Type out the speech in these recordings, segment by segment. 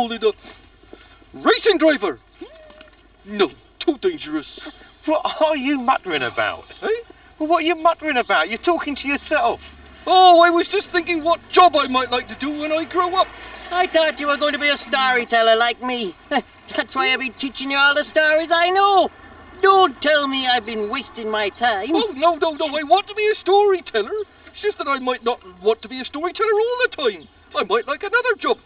old enough. Racing driver. No, too dangerous. What are you muttering about? Eh? Well, what are you muttering about? You're talking to yourself. Oh, I was just thinking what job I might like to do when I grow up. I thought you were going to be a storyteller like me. That's why I've been teaching you all the stories I know. Don't tell me I've been wasting my time. Oh, no, I want to be a storyteller. It's just that I might not want to be a storyteller all the time. I might like another job.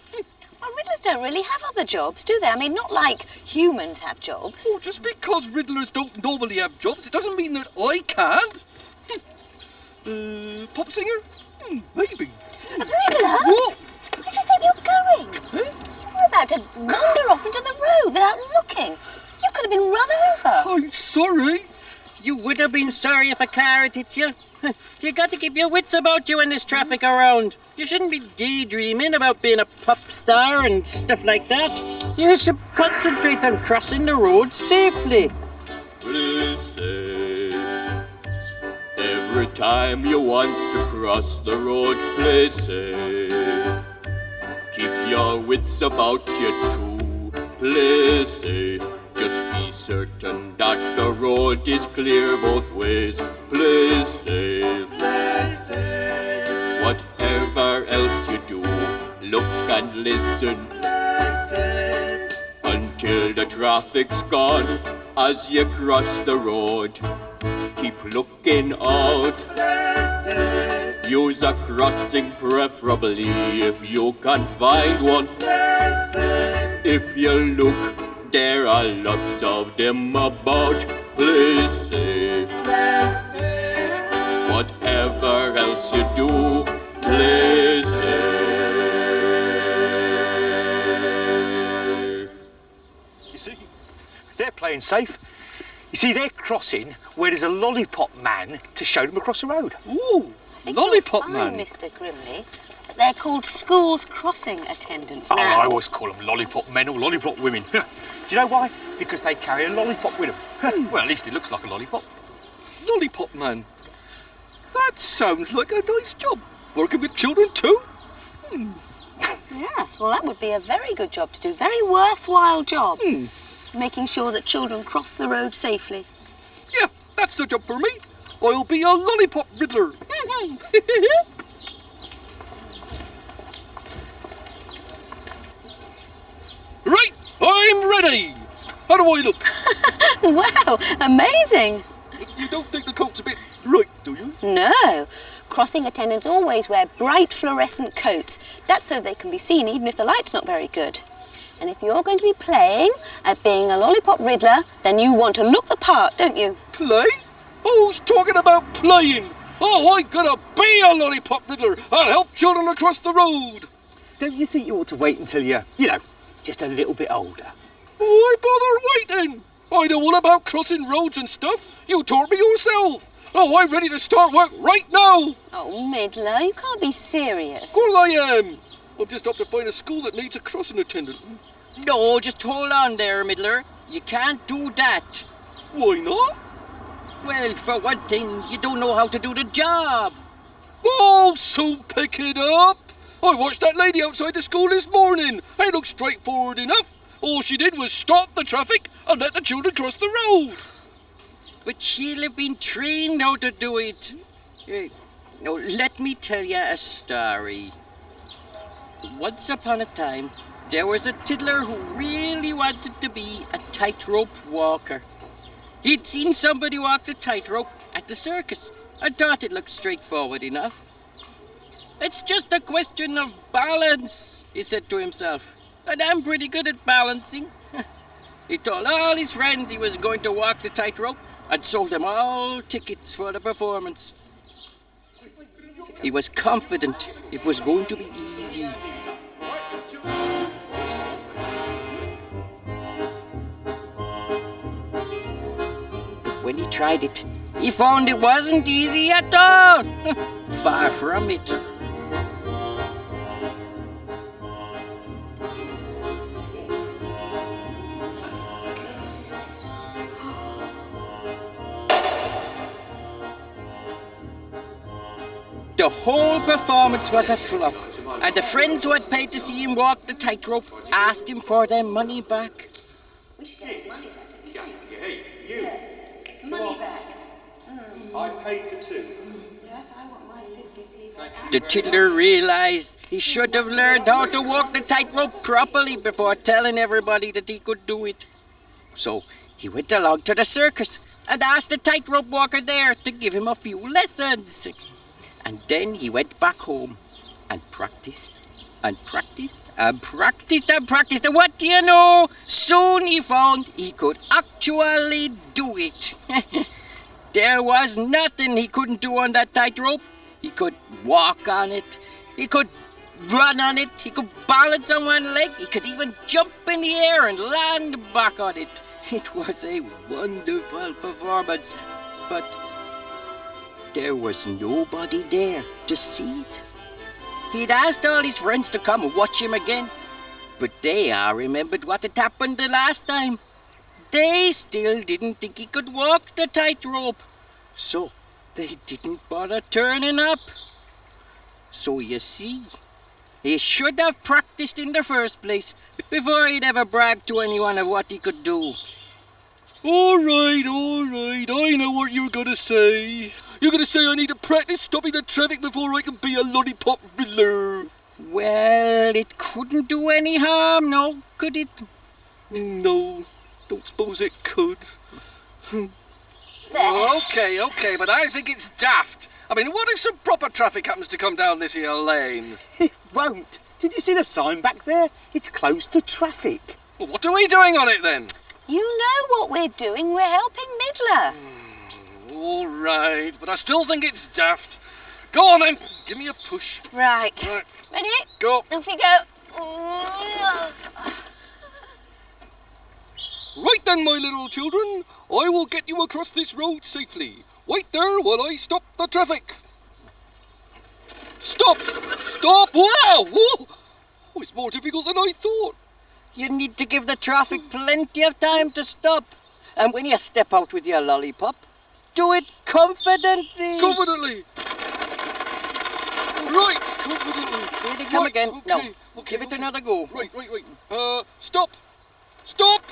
Well, Riddlers don't really have other jobs, do they? I mean, not like humans have jobs. Oh, just because Riddlers don't normally have jobs, it doesn't mean that I can't. Pop singer? Maybe. Riddler? What? Where do you think you're going? Eh? You were about to wander off into the road without looking. You could have been run over. I'm sorry. You would have been sorry if a car had hit you. You got to keep your wits about you when there's traffic around. You shouldn't be daydreaming about being a pop star and stuff like that. You should concentrate on crossing the road safely. Play safe. Every time you want to cross the road, play safe. Keep your wits about you too. Play safe. Just be certain that the road is clear both ways. Play safe. Play safe. Whatever else you do, look and listen. Play safe. Until the traffic's gone as you cross the road. Keep looking out. Play safe. Use a crossing preferably if you can find one. Play safe. If you look, there are lots of them about. Play safe. Play safe. Whatever else you do, play safe. You see, they're playing safe. You see, they're crossing where there's a lollipop man to show them across the road. Ooh, I think Lollipop you're fine, man. Mr. Grimley. They're called schools crossing attendants Oh, now. I always call them lollipop men or lollipop women. Do you know why? Because they carry a lollipop with them. Well, at least it looks like a lollipop. Lollipop man. That sounds like a nice job. Working with children too? Yes, well, that would be a very good job to do. Very worthwhile job. Making sure that children cross the road safely. Yeah, that's the job for me. I'll be a lollipop riddler. Right, I'm ready. How do I look? Wow, amazing. You don't think the coat's a bit bright, do you? No. Crossing attendants always wear bright fluorescent coats. That's so they can be seen even if the light's not very good. And if you're going to be playing at being a lollipop riddler, then you want to look the part, don't you? Play? Who's talking about playing? Oh, I'm gonna be a lollipop riddler. I'll help children across the road. Don't you think you ought to wait until you're, just a little bit older? Why bother waiting? I know all about crossing roads and stuff. You taught me yourself. Oh, I'm ready to start work right now. Oh, Middler, you can't be serious. Of course I am. I'm just up to find a school that needs a crossing attendant. No, just hold on there, Middler. You can't do that. Why not? Well, for one thing, you don't know how to do the job. Oh, so pick it up. I watched that lady outside the school this morning. It looked straightforward enough. All she did was stop the traffic and let the children cross the road. But she'll have been trained how to do it. Now, let me tell you a story. Once upon a time, there was a tiddler who really wanted to be a tightrope walker. He'd seen somebody walk the tightrope at the circus and thought it looked straightforward enough. It's just a question of balance, he said to himself. And I'm pretty good at balancing. He told all his friends he was going to walk the tightrope and sold them all tickets for the performance. He was confident it was going to be easy. But when he tried it, he found it wasn't easy at all. Far from it. The whole performance was a flop, and the friends who had paid to see him walk the tightrope asked him for their money back. We should get money back. Hey, you. Yes, money back. I paid for 2. Yes, I want my 50p back. The tiddler realized he should have learned how to walk the tightrope properly before telling everybody that he could do it. So he went along to the circus and asked the tightrope walker there to give him a few lessons. And then he went back home and practiced and practiced and practiced and practiced. And what do you know? Soon he found he could actually do it. There was nothing he couldn't do on that tightrope. He could walk on it. He could run on it. He could balance on one leg. He could even jump in the air and land back on it. It was a wonderful performance, but there was nobody there to see it. He'd asked all his friends to come and watch him again, but they all remembered what had happened the last time. They still didn't think he could walk the tightrope, so they didn't bother turning up. So you see, he should have practiced in the first place before he'd ever brag to anyone of what he could do. All right, I know what you're gonna say. You're gonna say I need to practice stopping the traffic before I can be a lollipop riddler. Well, it couldn't do any harm, no, could it? No, don't suppose it could. Okay, but I think it's daft. I mean, what if some proper traffic happens to come down this here lane? It won't. Did you see the sign back there? It's closed to traffic. Well, what are we doing on it then? You know what we're doing. We're helping Middler. All right, but I still think it's daft. Go on then, give me a push. Right. Right. Ready? Go. Off we go. Right then, my little children, I will get you across this road safely. Wait there while I stop the traffic. Stop! Wow! Whoa! Oh, it's more difficult than I thought. You need to give the traffic plenty of time to stop. And when you step out with your lollipop, do it confidently. Confidently. Right, confidently. Here they come Right, again. okay, Now, okay, give it okay. another go. Right. Stop! Stop,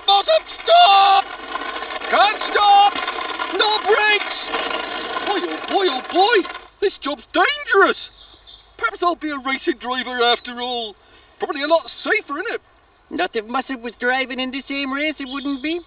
Bottom! Stop! Can't stop! No brakes! Oh boy! This job's dangerous! Perhaps I'll be a racing driver after all. Probably a lot safer, innit? Not if Mussett was driving in the same race, it wouldn't be.